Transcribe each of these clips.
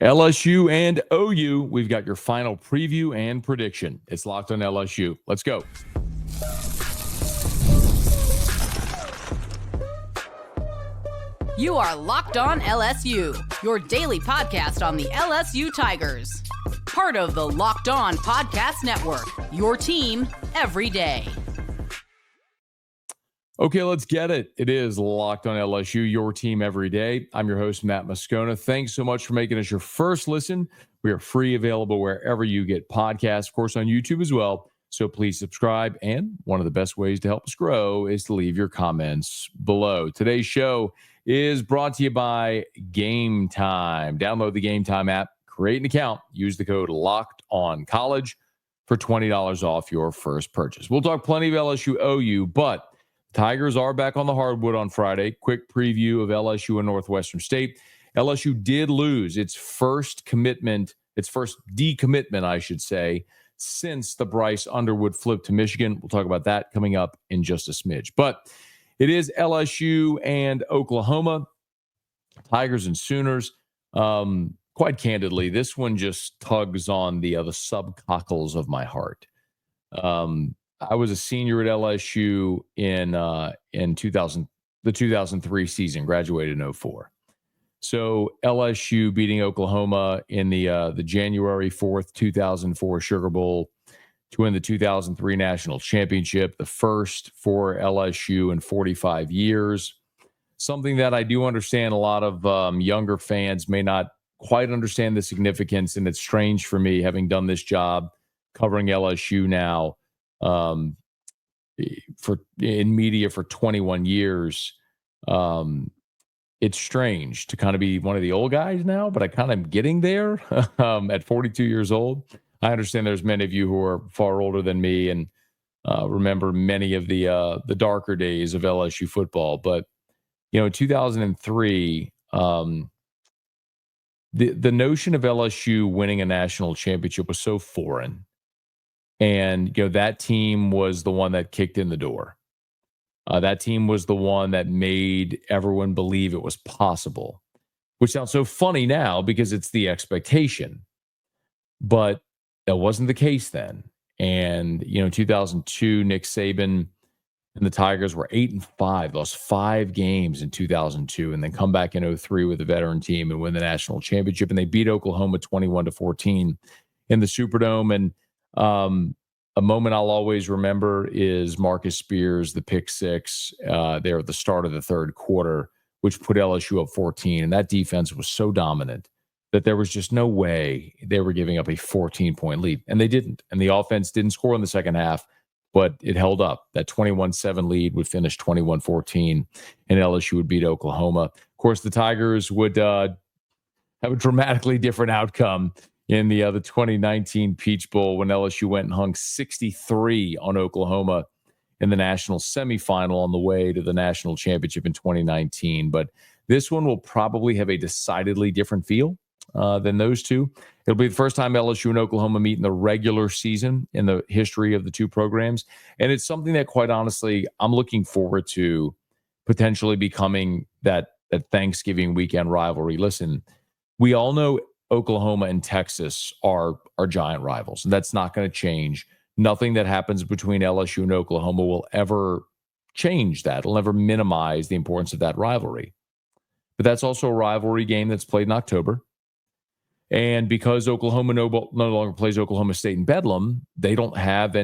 LSU and OU, we've got your final preview and prediction. It's Locked on LSU. Let's go. You are Locked on LSU, your daily podcast on the LSU Tigers. Part of the Locked On Podcast Network, your team every day. Okay, let's get it. It is Locked on LSU, your team every day. I'm your host, Matt Moscona. Thanks so much for making us your first listen. We are free, available wherever you get podcasts, of course, on YouTube as well. So please subscribe. And one of the best ways to help us grow is to leave your comments below. Today's show is brought to you by Game Time. Download the Game Time app, create an account, use the code LOCKEDONCollege for $20 off your first purchase. We'll talk plenty of LSU OU, but Tigers are back on the hardwood on Friday. Quick preview of LSU and Northwestern State. LSU did lose its first decommitment, I should say, since the Bryce Underwood flip to Michigan. We'll talk about that coming up in just a smidge. But it is LSU and Oklahoma, Tigers and Sooners. Quite candidly, this one just tugs on the subcockles of my heart. I was a senior at LSU in 2000, the 2003 season, graduated in 2004. So LSU beating Oklahoma in the January 4th, 2004 Sugar Bowl to win the 2003 national championship, the first for LSU in 45 years. Something that I do understand a lot of younger fans may not quite understand the significance, and it's strange for me, having done this job covering LSU now in media for 21 years. It's strange to kind of be one of the old guys now, but I kind of am getting there at 42 years old. I understand there's many of you who are far older than me and remember many of the darker days of LSU football. But, in 2003, the notion of LSU winning a national championship was so foreign. And, that team was the one that kicked in the door. That team was the one that made everyone believe it was possible, which sounds so funny now because it's the expectation. But that wasn't the case then. And, in 2002, Nick Saban and the Tigers were 8-5, lost 5 games in 2002, and then come back in 2003 with a veteran team and win the national championship. And they beat Oklahoma 21-14 in the Superdome. And a moment I'll always remember is Marcus Spears, the pick six there at the start of the third quarter, which put LSU up 14. And that defense was so dominant that there was just no way they were giving up a 14-point lead. And they didn't. And the offense didn't score in the second half, but it held up. That 21-7 lead would finish 21-14, and LSU would beat Oklahoma. Of course, the Tigers would have a dramatically different outcome in the 2019 Peach Bowl when LSU went and hung 63 on Oklahoma in the national semifinal on the way to the national championship in 2019. But this one will probably have a decidedly different feel than those two. It'll be the first time LSU and Oklahoma meet in the regular season in the history of the two programs. And it's something that, quite honestly, I'm looking forward to potentially becoming that Thanksgiving weekend rivalry. Listen, we all know Oklahoma and Texas are giant rivals, and that's not going to change. Nothing that happens between LSU and Oklahoma will ever change that. It'll never minimize the importance of that rivalry. But that's also a rivalry game that's played in October. And because Oklahoma no longer plays Oklahoma State in Bedlam, they don't have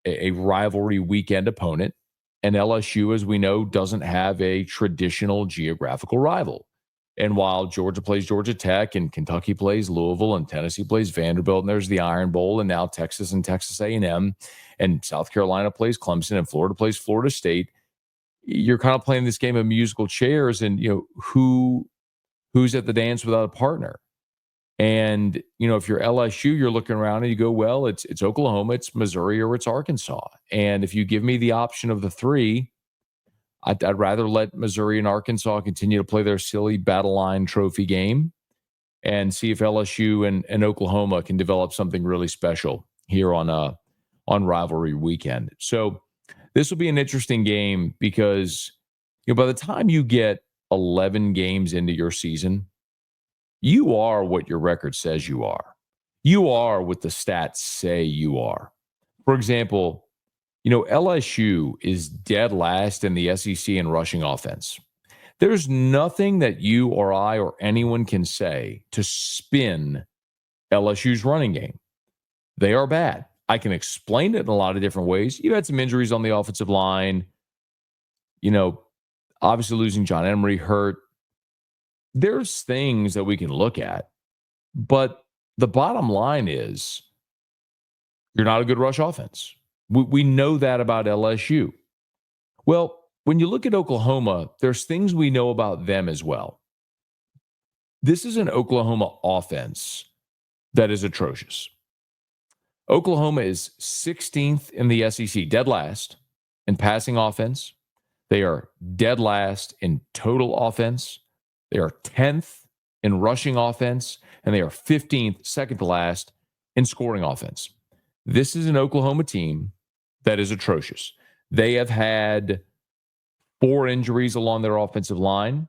a rivalry weekend opponent. And LSU, as we know, doesn't have a traditional geographical rival. And while Georgia plays Georgia Tech and Kentucky plays Louisville and Tennessee plays Vanderbilt, and there's the Iron Bowl, and now Texas and Texas A&M, and South Carolina plays Clemson, and Florida plays Florida State, you're kind of playing this game of musical chairs, and who's at the dance without a partner. And if you're LSU, you're looking around and you go, well, it's Oklahoma, it's Missouri, or it's Arkansas. And if you give me the option of the three, I'd rather let Missouri and Arkansas continue to play their silly battle line trophy game and see if LSU and Oklahoma can develop something really special here on rivalry weekend. So this will be an interesting game because by the time you get 11 games into your season, You are what your record says you are. You are what the stats say you are. For example, LSU is dead last in the SEC in rushing offense. There's nothing that you or I or anyone can say to spin LSU's running game. They are bad. I can explain it in a lot of different ways. You had some injuries on the offensive line. Obviously losing John Emery hurt. There's things that we can look at. But the bottom line is you're not a good rush offense. We know that about LSU. Well, when you look at Oklahoma, there's things we know about them as well. This is an Oklahoma offense that is atrocious. Oklahoma is 16th in the SEC, dead last in passing offense. They are dead last in total offense. They are 10th in rushing offense, and they are 15th, second to last, in scoring offense. This is an Oklahoma team that is atrocious. They have had 4 injuries along their offensive line,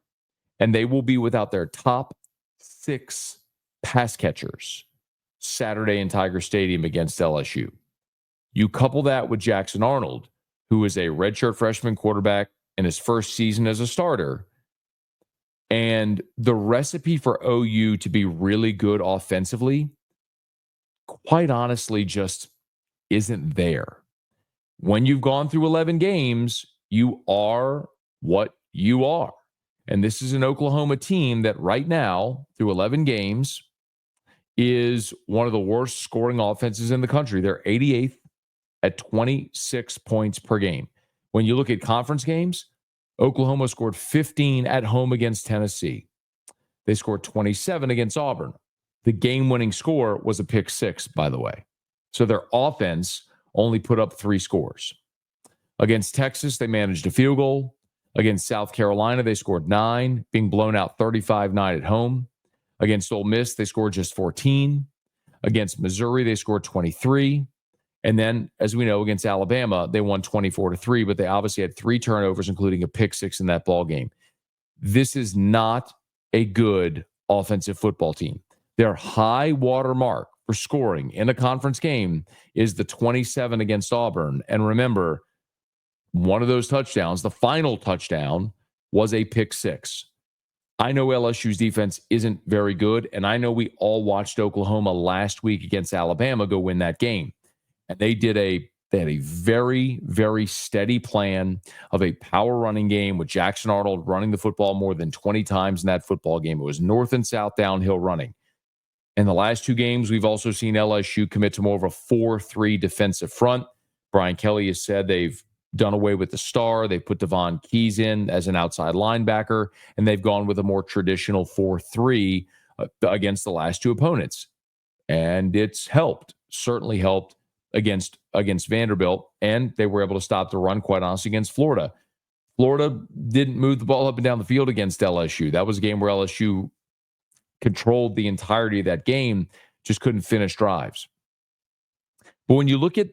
and they will be without their top 6 pass catchers Saturday in Tiger Stadium against LSU. You couple that with Jackson Arnold, who is a redshirt freshman quarterback in his first season as a starter, and the recipe for OU to be really good offensively, quite honestly, just isn't there. When you've gone through 11 games, you are what you are. And this is an Oklahoma team that right now, through 11 games, is one of the worst scoring offenses in the country. They're 88th at 26 points per game. When you look at conference games, Oklahoma scored 15 at home against Tennessee. They scored 27 against Auburn. The game-winning score was a pick 6, by the way. So their offense only put up 3 scores. Against Texas, they managed a field goal. Against South Carolina, they scored 9, being blown out 35-9 at home. Against Ole Miss, they scored just 14. Against Missouri, they scored 23. And then, as we know, against Alabama, they won 24-3, but they obviously had 3 turnovers, including a pick 6 in that ball game. This is not a good offensive football team. Their high water mark for scoring in a conference game is the 27 against Auburn. And remember, one of those touchdowns, the final touchdown, was a pick 6. I know LSU's defense isn't very good, and I know we all watched Oklahoma last week against Alabama go win that game. And they had a very, very steady plan of a power running game with Jackson Arnold running the football more than 20 times in that football game. It was north and south downhill running. In the last 2 games, we've also seen LSU commit to more of a 4-3 defensive front. Brian Kelly has said they've done away with the star. They put Devon Keys in as an outside linebacker, and they've gone with a more traditional 4-3 against the last 2 opponents. And it's helped, certainly helped against Vanderbilt, and they were able to stop the run, quite honestly, against Florida. Florida didn't move the ball up and down the field against LSU. That was a game where LSU controlled the entirety of that game, just couldn't finish drives. But when you look at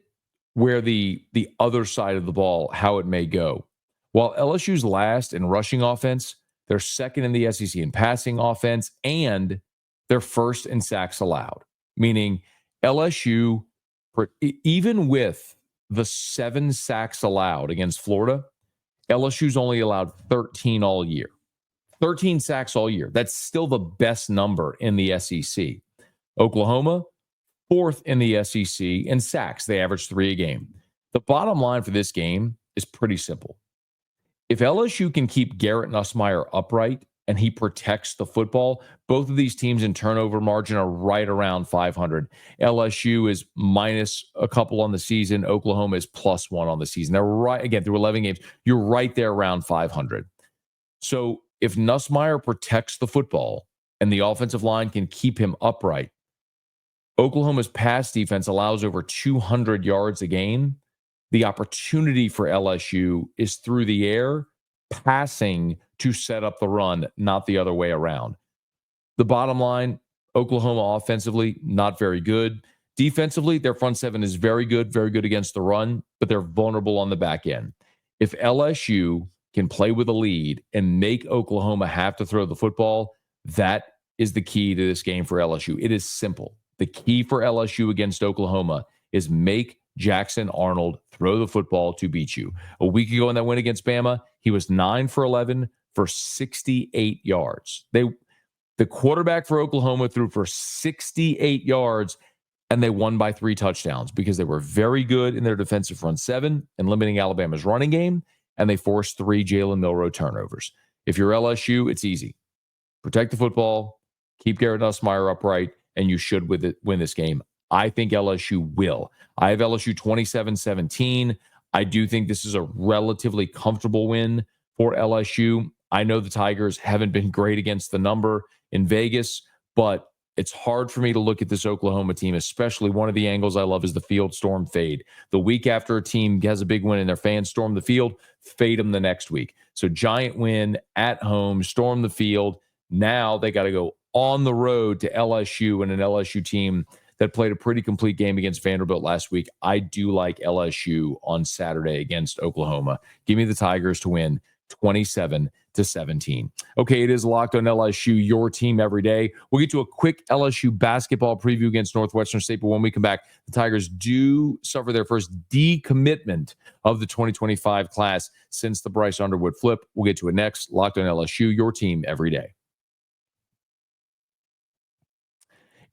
where the other side of the ball, how it may go, while LSU's last in rushing offense, they're second in the SEC in passing offense, and they're first in sacks allowed, meaning LSU, even with the 7 sacks allowed against Florida, LSU's only allowed 13 all year. 13 sacks all year. That's still the best number in the SEC. Oklahoma, 4th in the SEC in sacks. They average 3 a game. The bottom line for this game is pretty simple. If LSU can keep Garrett Nussmeier upright and he protects the football, both of these teams in turnover margin are right around 500. LSU is minus a couple on the season. Oklahoma is plus 1 on the season. They're right, again, through 11 games. You're right there around 500. So if Nussmeier protects the football and the offensive line can keep him upright, Oklahoma's pass defense allows over 200 yards a game. The opportunity for LSU is through the air, passing to set up the run, not the other way around. The bottom line, Oklahoma offensively, not very good. Defensively, their front 7 is very good against the run, but they're vulnerable on the back end. If LSU can play with a lead and make Oklahoma have to throw the football, that is the key to this game for LSU. It is simple. The key for LSU against Oklahoma is make Jackson Arnold throw the football to beat you. A week ago in that win against Bama, he was 9 for 11 for 68 yards. The quarterback for Oklahoma threw for 68 yards, and they won by 3 touchdowns because they were very good in their defensive front 7 and limiting Alabama's running game, and they forced 3 Jalen Milroe turnovers. If you're LSU, it's easy. Protect the football, keep Garrett Nussmeier upright, and you should win this game. I think LSU will. I have LSU 27-17. I do think this is a relatively comfortable win for LSU. I know the Tigers haven't been great against the number in Vegas, but it's hard for me to look at this Oklahoma team, especially one of the angles I love is the field storm fade. The week after a team has a big win and their fans storm the field, fade them the next week. So giant win at home, storm the field. Now they got to go on the road to LSU and an LSU team that played a pretty complete game against Vanderbilt last week. I do like LSU on Saturday against Oklahoma. Give me the Tigers to win 27-17. Okay, it is Locked on LSU, your team every day. We'll get to a quick LSU basketball preview against Northwestern State, but when we come back, the Tigers do suffer their first decommitment of the 2025 class since the Bryce Underwood flip. We'll get to it next. Locked on LSU, your team every day.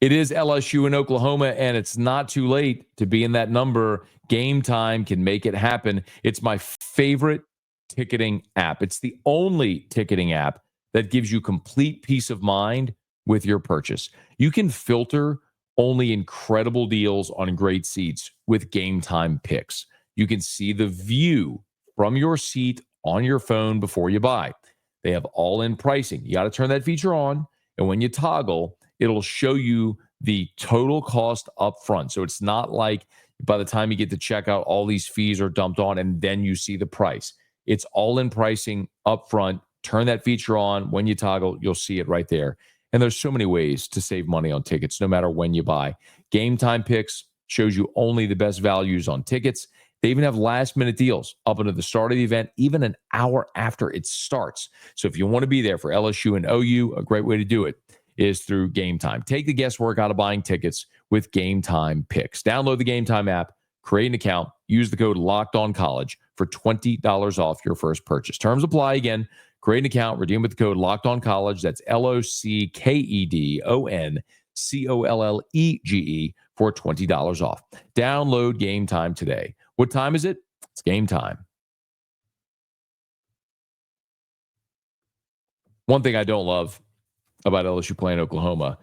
It is LSU and Oklahoma, and it's not too late to be in that number. Game Time can make it happen. It's my favorite ticketing app. It's the only ticketing app that gives you complete peace of mind with your purchase. You can filter only incredible deals on great seats with Game Time picks. You can see the view from your seat on your phone before you buy. They have all-in pricing. You got to turn that feature on, and when you toggle, it'll show you the total cost up front. So it's not like by the time you get to checkout, all these fees are dumped on and then you see the price. It's all in pricing up front. Turn that feature on. When you toggle, you'll see it right there. And there's so many ways to save money on tickets, no matter when you buy. Game Time Picks shows you only the best values on tickets. They even have last-minute deals up until the start of the event, even an hour after it starts. So if you want to be there for LSU and OU, a great way to do it is through Game Time. Take the guesswork out of buying tickets with Game Time Picks. Download the Game Time app, create an account, use the code LOCKEDONCollege for $20 off your first purchase. Terms apply. Again, create an account, redeem with the code LOCKEDONCollege. That's LOCKEDONCOLLEGE for $20 off. Download Game Time today. What time is it? It's game time. One thing I don't love about LSU playing Oklahoma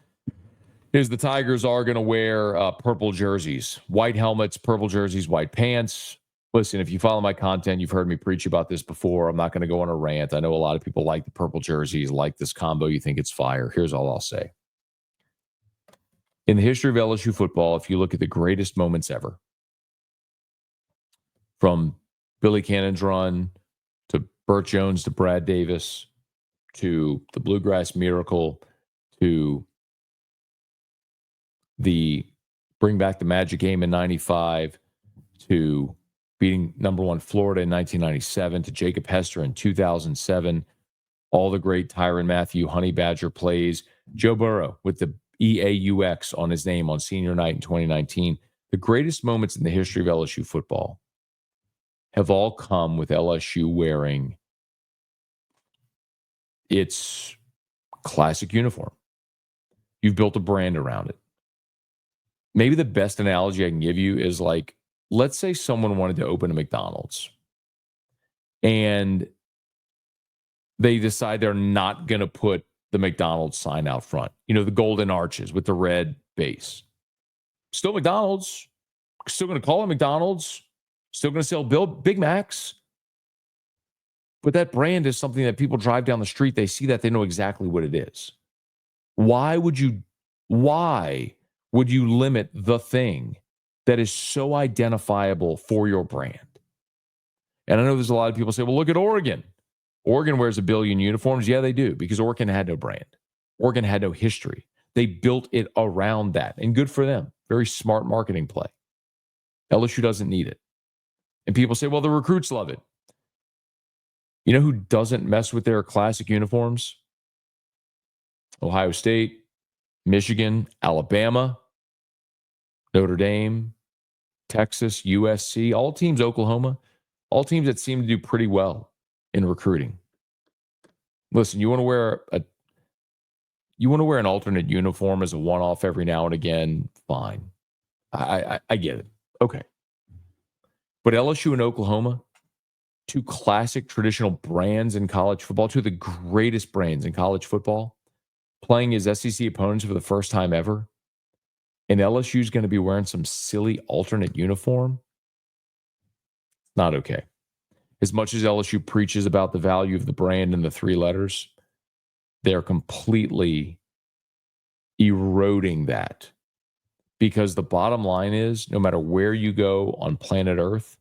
is the Tigers are going to wear purple jerseys, white helmets, purple jerseys, white pants. Listen, if you follow my content, you've heard me preach about this before. I'm not going to go on a rant. I know a lot of people like the purple jerseys, like this combo. You think it's fire. Here's all I'll say. In the history of LSU football, if you look at the greatest moments ever, from Billy Cannon's run to Burt Jones to Brad Davis, to the Bluegrass Miracle, to the bring back the Magic game in 95, to beating number 1 Florida in 1997, to Jacob Hester in 2007, all the great Tyrann Mathieu Honey Badger plays, Joe Burrow with the EAUX on his name on senior night in 2019. The greatest moments in the history of LSU football have all come with LSU wearing its classic uniform. You've built a brand around it. Maybe the best analogy I can give you is like, let's say someone wanted to open a McDonald's and they decide they're not going to put the McDonald's sign out front. You know, the golden arches with the red base. Still McDonald's. Still going to call it McDonald's. Still going to sell Big Macs. But that brand is something that people drive down the street. They see that, they know exactly what it is. Why would you limit the thing that is so identifiable for your brand? And I know there's a lot of people say, well, look at Oregon. Oregon wears 1 billion uniforms. Yeah, they do, because Oregon had no brand. Oregon had no history. They built it around that, and good for them. Very smart marketing play. LSU doesn't need it. And people say, well, the recruits love it. You know who doesn't mess with their classic uniforms? Ohio State, Michigan, Alabama, Notre Dame, Texas, USC, all teams, Oklahoma, all teams that seem to do pretty well in recruiting. Listen, you want to wear an alternate uniform as a one-off every now and again, fine. I get it. Okay. But LSU and Oklahoma, two classic traditional brands in college football, two of the greatest brands in college football, playing as SEC opponents for the first time ever. And LSU is going to be wearing some silly alternate uniform. Not okay. As much as LSU preaches about the value of the brand and the three letters, they're completely eroding that. Because the bottom line is, no matter where you go on planet Earth,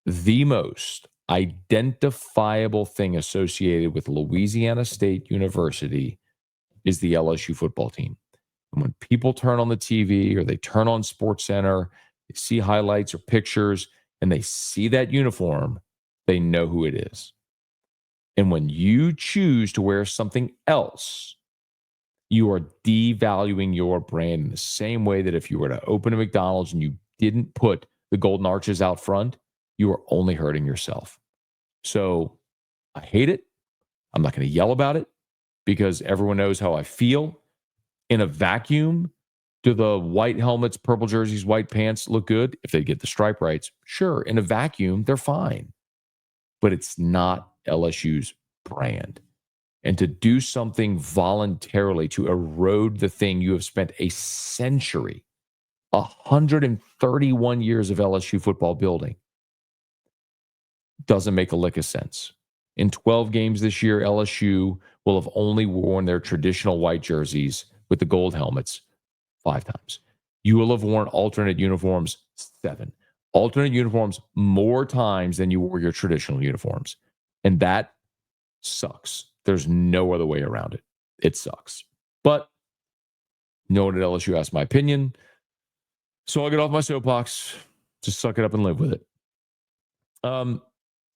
the most identifiable thing associated with Louisiana State University is the LSU football team. And when people turn on the TV or they turn on SportsCenter, they see highlights or pictures, and they see that uniform, they know who it is. And when you choose to wear something else, you are devaluing your brand in the same way that if you were to open a McDonald's and you didn't put the golden arches out front, you are only hurting yourself. So I hate it. I'm not going to yell about it because everyone knows how I feel. In a vacuum, do the white helmets, purple jerseys, white pants look good? If they get the stripe rights, sure. In a vacuum, they're fine. But it's not LSU's brand. And to do something voluntarily to erode the thing you have spent a century, 131 years of LSU football building, doesn't make a lick of sense. In 12 games this year, LSU will have only worn their traditional white jerseys with the gold helmets 5 times. You will have worn alternate uniforms 7. Alternate uniforms more times than you wore your traditional uniforms. And that sucks. There's no other way around it. It sucks. But no one at LSU asked my opinion. So I'll get off my soapbox. Just suck it up and live with it.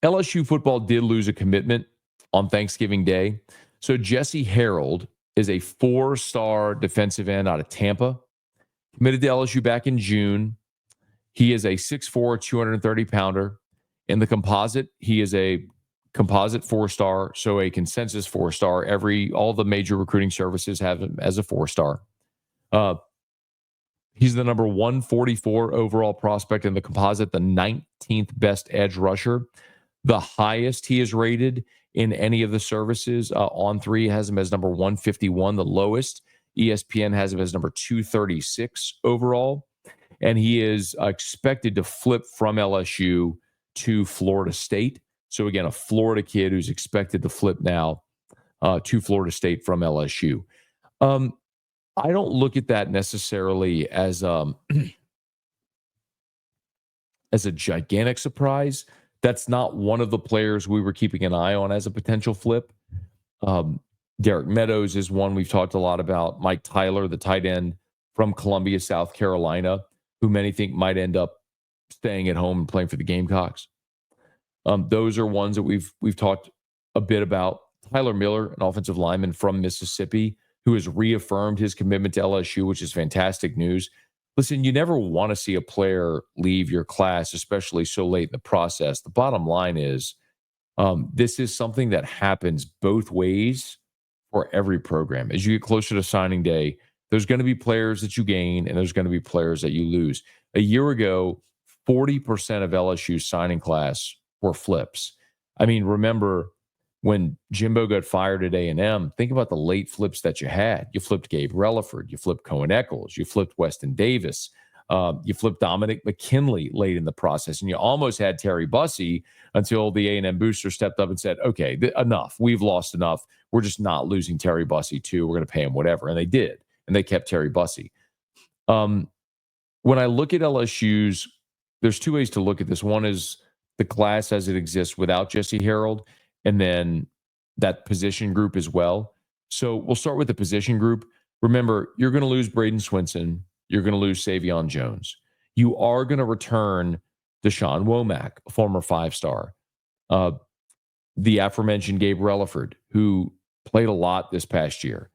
LSU football did lose a commitment on Thanksgiving Day. So Jesse Harold is a 4-star defensive end out of Tampa. Committed to LSU back in June. He is a 6'4", 230-pounder. In the composite, he is a composite 4-star, so a consensus 4-star. All the major recruiting services have him as a 4-star. He's the number 144 overall prospect in the composite, the 19th best edge rusher. The highest he is rated in any of the services on 3 has him as number 151. The lowest, ESPN has him as number 236 overall. And he is expected to flip from LSU to Florida State. So again, a Florida kid who's expected to flip now to Florida State from LSU. I don't look at that necessarily as a gigantic surprise. That's not one of the players we were keeping an eye on as a potential flip. Derek Meadows is one we've talked a lot about. Mike Tyler, the tight end from Columbia, South Carolina, who many think might end up staying at home and playing for the Gamecocks. Those are ones that we've talked a bit about. Tyler Miller, an offensive lineman from Mississippi, who has reaffirmed his commitment to LSU, which is fantastic news. Listen, you never want to see a player leave your class, especially so late in the process. The bottom line is this is something that happens both ways for every program. As you get closer to signing day, there's going to be players that you gain and there's going to be players that you lose. A year ago, 40% of LSU's signing class were flips. I mean, remember when Jimbo got fired at A&M, think about the late flips that you had. You flipped Gabe Relaford. You flipped Cohen Eccles. You flipped Weston Davis. You flipped Dominic McKinley late in the process. And you almost had Terry Bussey until the A&M booster stepped up and said, okay, enough. We've lost enough. We're just not losing Terry Bussey too. We're going to pay him whatever. And they did. And they kept Terry Bussey. When I look at LSU's, there's 2 ways to look at this. One is the class as it exists without Jesse Harold, and then that position group as well. So we'll start with the position group. Remember, you're going to lose Braden Swinson. You're going to lose Savion Jones. You are going to return Deshaun Womack, a former 5-star. The aforementioned Gabe Relaford, who played a lot this past year.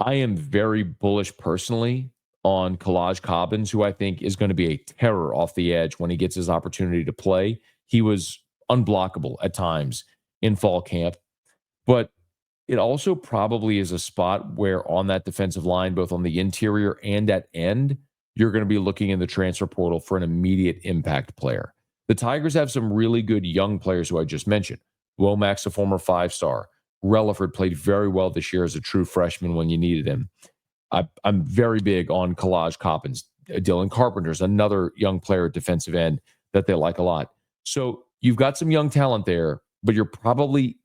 I am very bullish personally on Kalaj Cobbins, who I think is going to be a terror off the edge when he gets his opportunity to play. He was unblockable at times in fall camp, but it also probably is a spot where on that defensive line, both on the interior and at end, you're going to be looking in the transfer portal for an immediate impact player. The Tigers have some really good young players who I just mentioned. Womack's a former 5-star. Relaford played very well this year as a true freshman when you needed him. I'm very big on Kalaj Cobbins. Dylan Carpenter's another young player at defensive end that they like a lot. So you've got some young talent there, but you're probably,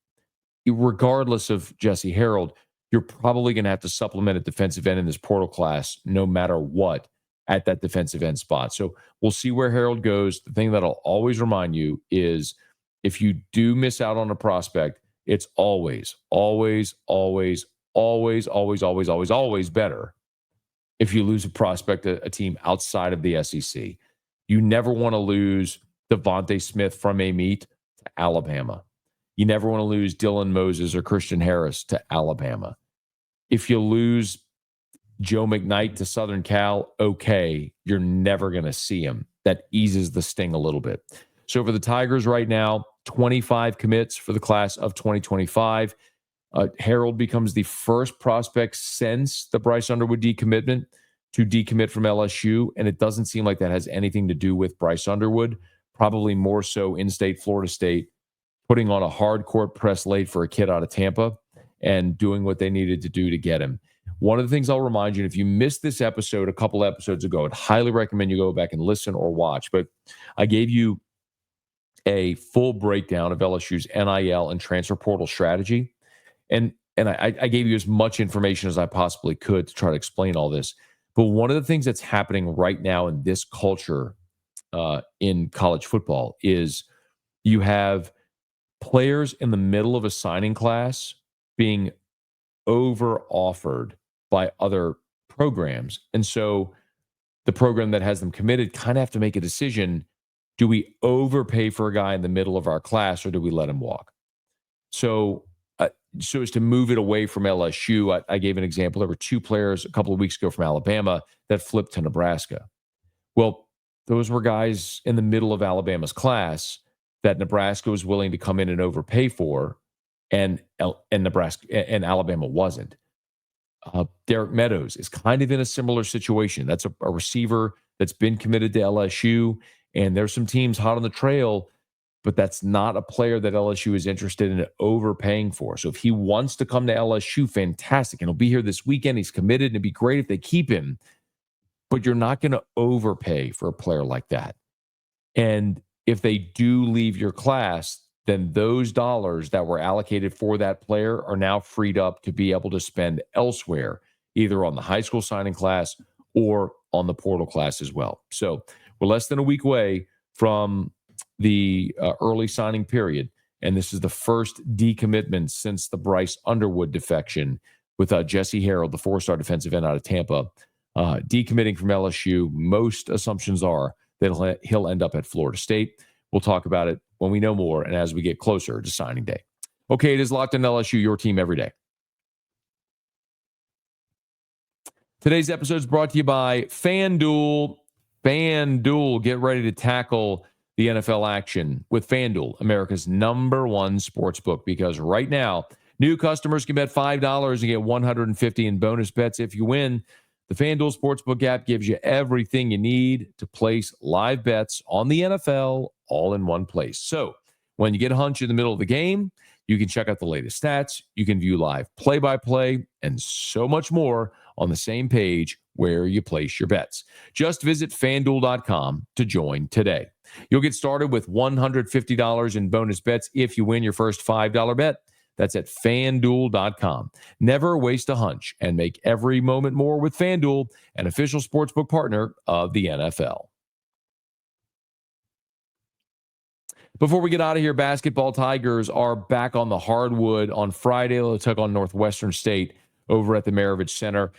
regardless of Jesse Harold, you're probably going to have to supplement a defensive end in this portal class no matter what at that defensive end spot. So we'll see where Harold goes. The thing that I'll always remind you is if you do miss out on a prospect, it's always better if you lose a prospect, a team outside of the SEC. You never want to lose Devontae Smith from a meet to Alabama. You never want to lose Dylan Moses or Christian Harris to Alabama. If you lose Joe McKnight to Southern Cal, okay, you're never going to see him. That eases the sting a little bit. So for the Tigers right now, 25 commits for the class of 2025. Harold becomes the first prospect since the Bryce Underwood decommitment to decommit from LSU, and it doesn't seem like that has anything to do with Bryce Underwood, probably more so in-state Florida State, putting on a hard court press late for a kid out of Tampa and doing what they needed to do to get him. One of the things I'll remind you, and if you missed this episode a couple episodes ago, I'd highly recommend you go back and listen or watch, but I gave you a full breakdown of LSU's NIL and transfer portal strategy. And I gave you as much information as I possibly could to try to explain all this. But one of the things that's happening right now in this culture in college football is you have players in the middle of a signing class being over-offered by other programs. And so the program that has them committed kind of have to make a decision. Do we overpay for a guy in the middle of our class or do we let him walk? So as to move it away from LSU, I gave an example. There were 2 players a couple of weeks ago from Alabama that flipped to Nebraska. Well, those were guys in the middle of Alabama's class that Nebraska was willing to come in and overpay for, and Nebraska and Alabama wasn't. Derek Meadows is kind of in a similar situation. That's a receiver that's been committed to LSU, and there's some teams hot on the trail, but that's not a player that LSU is interested in overpaying for. So if he wants to come to LSU, fantastic. And he'll be here this weekend. He's committed, and it'd be great if they keep him. But you're not going to overpay for a player like that. And if they do leave your class, then those dollars that were allocated for that player are now freed up to be able to spend elsewhere, either on the high school signing class or on the portal class as well. So we're less than a week away from the early signing period, and this is the first decommitment since the Bryce Underwood defection with Jesse Harold, the 4-star defensive end out of Tampa, decommitting from LSU. Most assumptions are that he'll end up at Florida State. We'll talk about it when we know more and as we get closer to signing day. Okay, it is Locked On LSU, your team every day. Today's episode is brought to you by FanDuel. FanDuel, get ready to tackle the NFL action with FanDuel, America's #1 sportsbook, because right now, new customers can bet $5 and get $150 in bonus bets if you win. The FanDuel Sportsbook app gives you everything you need to place live bets on the NFL all in one place. So when you get a hunch in the middle of the game, you can check out the latest stats, you can view live play-by-play, and so much more on the same page where you place your bets. Just visit FanDuel.com to join today. You'll get started with $150 in bonus bets if you win your first $5 bet. That's at FanDuel.com. Never waste a hunch and make every moment more with FanDuel, an official sportsbook partner of the NFL. Before we get out of here, basketball Tigers are back on the hardwood on Friday. They'll take on Northwestern State over at the Maravich Center.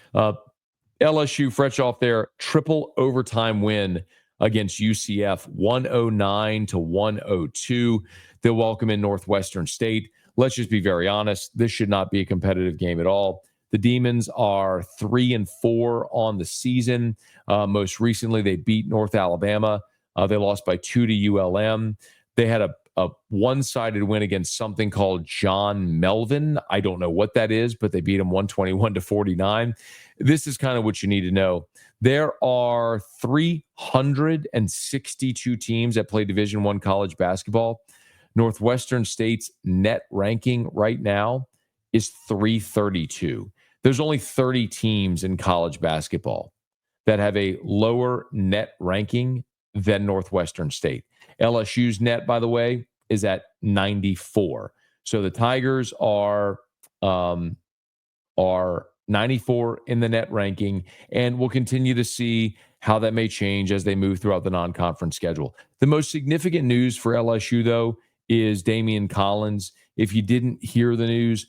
LSU fresh off their triple overtime win against UCF, 109-102. They'll welcome in Northwestern State. Let's just be very honest. This should not be a competitive game at all. The Demons are 3-4 on the season. Most recently, they beat North Alabama. They lost by 2 to ULM. They had a one-sided win against something called John Melvin. I don't know what that is, but they beat them 121-49. This is kind of what you need to know. There are 362 teams that play Division I college basketball. Northwestern State's net ranking right now is 332. There's only 30 teams in college basketball that have a lower net ranking than Northwestern State. LSU's net, by the way, is at 94. So the Tigers are 94 in the net ranking, and we'll continue to see how that may change as they move throughout the non-conference schedule. The most significant news for LSU, though, is Damian Collins. If you didn't hear the news,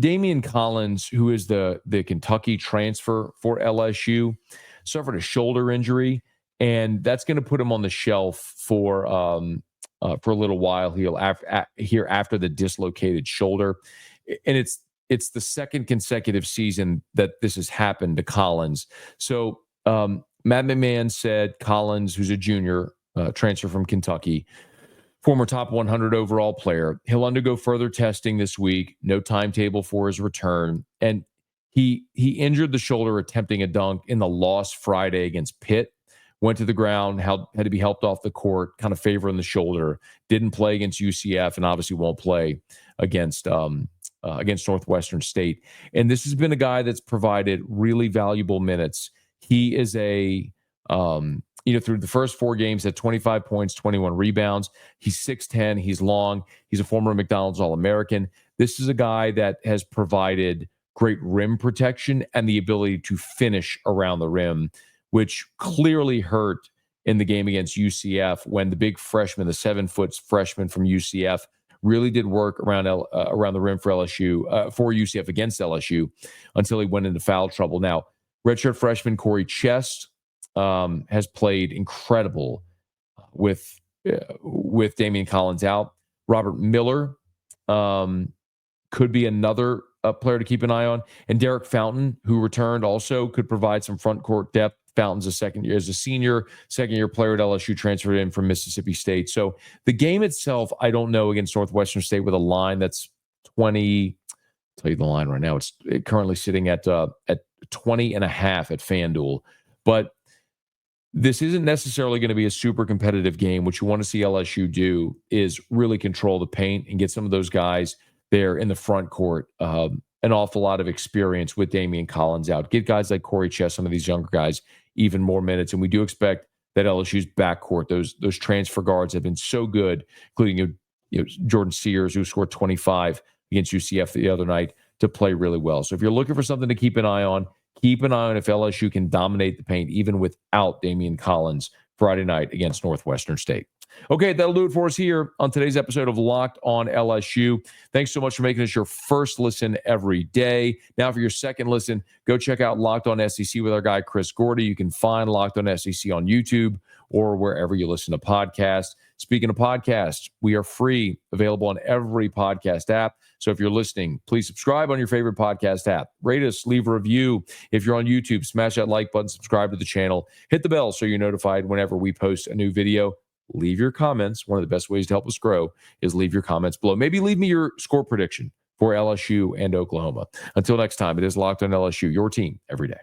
Damian Collins, who is the Kentucky transfer for LSU, suffered a shoulder injury, and that's going to put him on the shelf for a little while here after the dislocated shoulder. And it's the second consecutive season that this has happened to Collins. So Matt McMahon said Collins, who's a junior transfer from Kentucky, former top 100 overall player, he'll undergo further testing this week. No timetable for his return. And he injured the shoulder attempting a dunk in the loss Friday against Pitt. Went to the ground, had to be helped off the court, kind of favoring the shoulder. Didn't play against UCF, and obviously won't play against Northwestern State. And this has been a guy that's provided really valuable minutes. He is through the first 4 games, had 25 points, 21 rebounds. He's 6'10", he's long. He's a former McDonald's All-American. This is a guy that has provided great rim protection and the ability to finish around the rim, which clearly hurt in the game against UCF when the big freshman, the 7-foot freshman from UCF, really did work around the rim for LSU, for UCF against LSU, until he went into foul trouble. Now, redshirt freshman Corey Chest has played incredible with Damian Collins out. Robert Miller could be another player to keep an eye on, and Derek Fountain, who returned, also could provide some front court depth. Fountain's a senior, second-year player at LSU, transferred in from Mississippi State. So the game itself, I don't know, against Northwestern State with a line that's 20. I'll tell you the line right now. It's currently sitting at 20.5 at FanDuel. But this isn't necessarily going to be a super competitive game. What you want to see LSU do is really control the paint and get some of those guys there in the front court. An awful lot of experience with Damian Collins out. Get guys like Corey Chess, some of these younger guys, even more minutes. And we do expect that LSU's backcourt, those transfer guards, have been so good, including Jordan Sears, who scored 25 against UCF the other night, to play really well. So if you're looking for something to keep an eye on if LSU can dominate the paint, even without Damian Collins, Friday night against Northwestern State. Okay, that'll do it for us here on today's episode of Locked on LSU. Thanks so much for making us your first listen every day. Now, for your second listen, go check out Locked on SEC with our guy, Chris Gordy. You can find Locked on SEC on YouTube or wherever you listen to podcasts. Speaking of podcasts, we are free, available on every podcast app. So if you're listening, please subscribe on your favorite podcast app. Rate us, leave a review. If you're on YouTube, smash that like button, subscribe to the channel, hit the bell so you're notified whenever we post a new video. Leave your comments. One of the best ways to help us grow is leave your comments below. Maybe leave me your score prediction for LSU and Oklahoma. Until next time, it is Locked on LSU, your team every day.